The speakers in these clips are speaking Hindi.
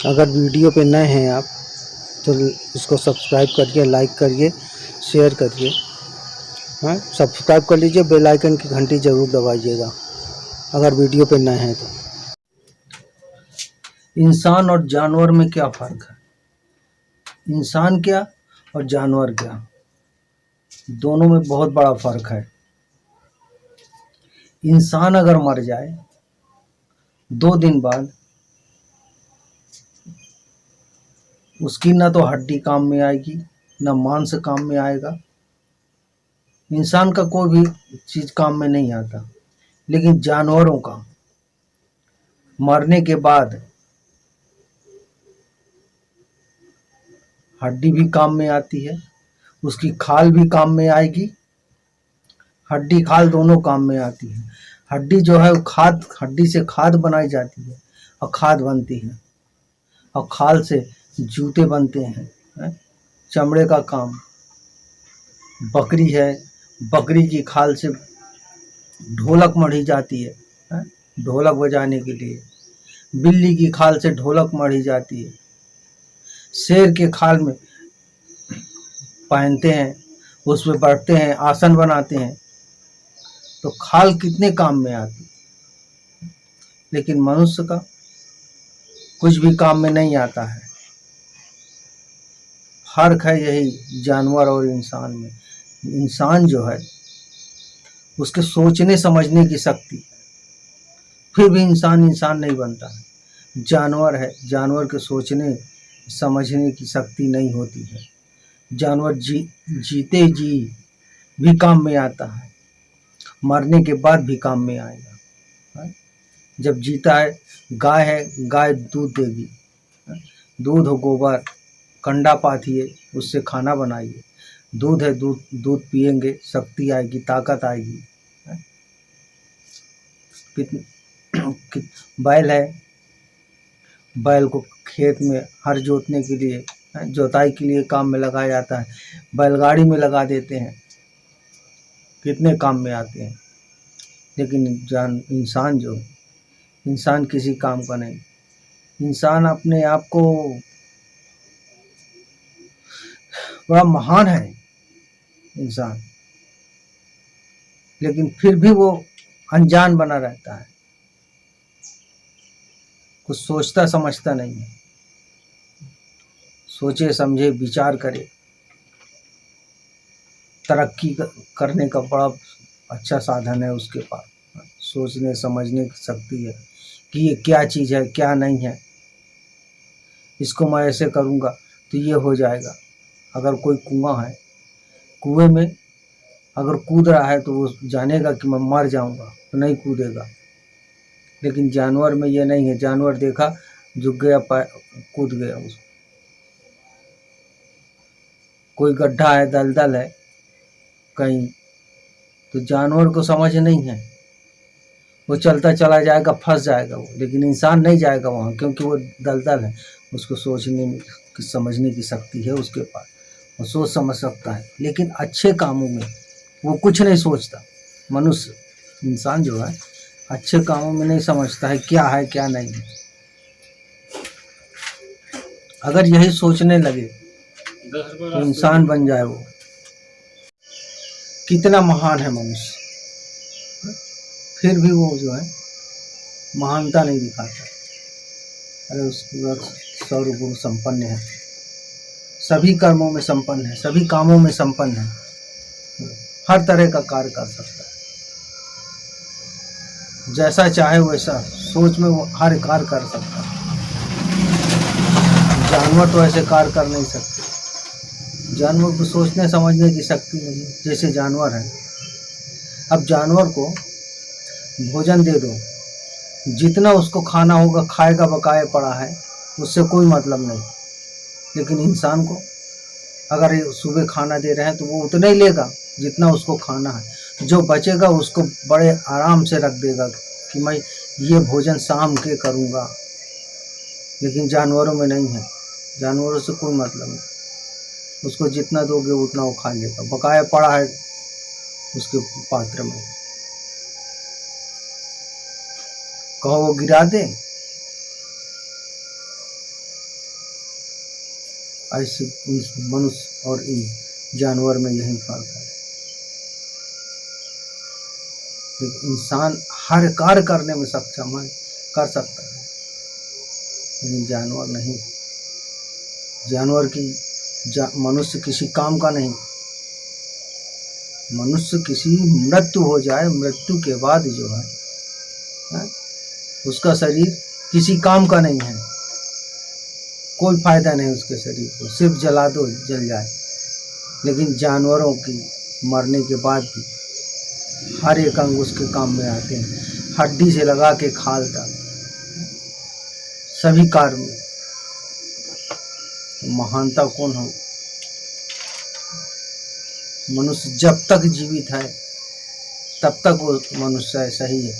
अगर वीडियो पे नए हैं आप तो इसको सब्सक्राइब करिए, लाइक करिए, शेयर करिए। हाँ, सब्सक्राइब कर लीजिए, बेल आइकन की घंटी ज़रूर दबाइएगा अगर वीडियो पे नए हैं तो। इंसान और जानवर में क्या फ़र्क है? इंसान क्या और जानवर क्या, दोनों में बहुत बड़ा फ़र्क है। इंसान अगर मर जाए 2 दिन बाद उसकी ना तो हड्डी काम में आएगी, ना मांस काम में आएगा। इंसान का कोई भी चीज़ काम में नहीं आता, लेकिन जानवरों का मरने के बाद हड्डी भी काम में आती है, उसकी खाल भी काम में आएगी। हड्डी खाल दोनों काम में आती है। हड्डी जो है वो खाद, हड्डी से खाद बनाई जाती है और खाद बनती है, और खाल से जूते बनते हैं। चमड़े का काम। बकरी है, बकरी की खाल से ढोलक मढ़ी जाती है, ढोलक बजाने के लिए। बिल्ली की खाल से ढोलक मढ़ी जाती है। शेर के खाल में पहनते हैं, उसमें बैठते हैं, आसन बनाते हैं। तो खाल कितने काम में आती, लेकिन मनुष्य का कुछ भी काम में नहीं आता है। फर्क है यही जानवर और इंसान में। इंसान जो है उसके सोचने समझने की शक्ति, फिर भी इंसान इंसान नहीं बनता है। जानवर है, जानवर के सोचने समझने की शक्ति नहीं होती है। जानवर जीते जी भी काम में आता है, मरने के बाद भी काम में आएगा। जब जीता है, गाय है, गाय दूध देगी। दूध हो, गोबर, कंडा पाथिए, उससे खाना बनाइए। दूध है, दूध दूध पिएंगे, शक्ति आएगी, ताकत आएगी। बैल है, बैल को खेत में हर जोतने के लिए, जोताई के लिए काम में लगाया जाता है। बैलगाड़ी में लगा देते हैं, कितने काम में आते हैं। लेकिन इंसान जो, इंसान किसी काम का नहीं। इंसान अपने आप को बड़ा महान है इंसान, लेकिन फिर भी वो अनजान बना रहता है, कुछ सोचता समझता नहीं है। सोचे समझे विचार करे, तरक्की करने का बड़ा अच्छा साधन है उसके पास। सोचने समझने की शक्ति है कि ये क्या चीज़ है, क्या नहीं है। इसको मैं ऐसे करूँगा तो ये हो जाएगा। अगर कोई कुआं है, कुएं में अगर कूद रहा है तो वो जानेगा कि मैं मर जाऊंगा, तो नहीं कूदेगा। लेकिन जानवर में ये नहीं है। जानवर देखा, झुक गया, कूद गया। उस कोई गड्ढा है, दलदल है कहीं, तो जानवर को समझ नहीं है, वो चलता चला जाएगा, फंस जाएगा वो। लेकिन इंसान नहीं जाएगा वहाँ, क्योंकि वो दलदल है। उसको सोचने में की समझने की शक्ति है उसके पास, वो सोच समझ सकता है। लेकिन अच्छे कामों में वो कुछ नहीं सोचता। मनुष्य, इंसान जो है, अच्छे कामों में नहीं समझता है क्या है क्या नहीं है। अगर यही सोचने लगे तो इंसान बन जाए वो। कितना महान है मनुष्य, फिर भी वो जो है महानता नहीं दिखाता। अरे उसके सर्वगुण संपन्न है, सभी कर्मों में संपन्न है, सभी कामों में संपन्न है, हर तरह का कार्य कर सकता है। जैसा चाहे वैसा सोच में वो हर कार्य कर सकता है। जानवर तो ऐसे कार्य कर नहीं सकते। जानवर को सोचने समझने की शक्ति नहीं, जैसे जानवर है। अब जानवर को भोजन दे दो, जितना उसको खाना होगा खाएगा, बकाया पड़ा है, उससे कोई मतलब नहीं। लेकिन इंसान को अगर सुबह खाना दे रहे हैं तो वो उतना ही लेगा जितना उसको खाना है। जो बचेगा उसको बड़े आराम से रख देगा कि मैं ये भोजन शाम के करूँगा। लेकिन जानवरों में नहीं है, जानवरों से कोई मतलब नहीं। उसको जितना दोगे उतना वो खा लेगा, बकाया पड़ा है उसके पात्र में, कहो वो गिरा दे। ऐसे इन मनुष्य और इन जानवर में यही फर्क है। एक इंसान हर कार्य करने में सक्षम है, कर सकता है, लेकिन जानवर नहीं। जानवर की मनुष्य किसी काम का नहीं। मनुष्य किसी मृत्यु हो जाए, मृत्यु के बाद जो है उसका शरीर किसी काम का नहीं है, कोई फायदा नहीं उसके शरीर को, सिर्फ जला दो जल जाए। लेकिन जानवरों की मरने के बाद भी हर एक अंग उसके काम में आते हैं, हड्डी से लगा के खाल तक सभी कार्य में। महानता कौन हो? मनुष्य जब तक जीवित है तब तक वो मनुष्य ऐसा ही है,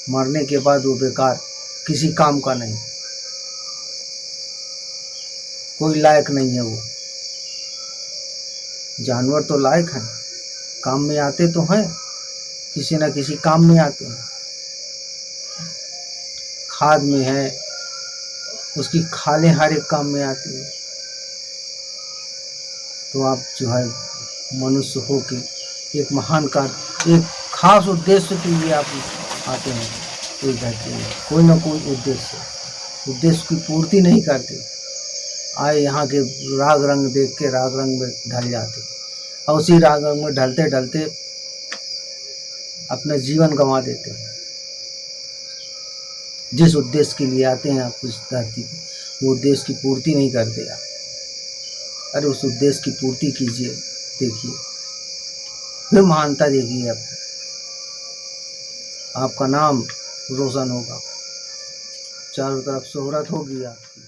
मरने के बाद वो बेकार, किसी काम का नहीं, कोई लायक नहीं है वो। जानवर तो लायक हैं, काम में आते तो हैं, किसी न किसी काम में आते हैं। खाद में है, उसकी खालें हर एक काम में आती है। तो आप जो है मनुष्य हो कि एक महान कार्य, एक खास उद्देश्य के लिए आप आते हैं इस धरती में, कोई ना कोई उद्देश्य की पूर्ति नहीं करते। आए यहाँ के राग रंग देख के राग रंग में ढल जाते, और उसी राग रंग में ढलते ढलते अपना जीवन गंवा देते हैं। जिस उद्देश्य के लिए आते हैं आप इस धरती पे, वो उद्देश्य की पूर्ति नहीं करते आप। अरे उस उद्देश्य की पूर्ति कीजिए, देखिए फिर महानता देखिए आपका नाम रोशन होगा, चारों तरफ शोहरत होगी आपकी।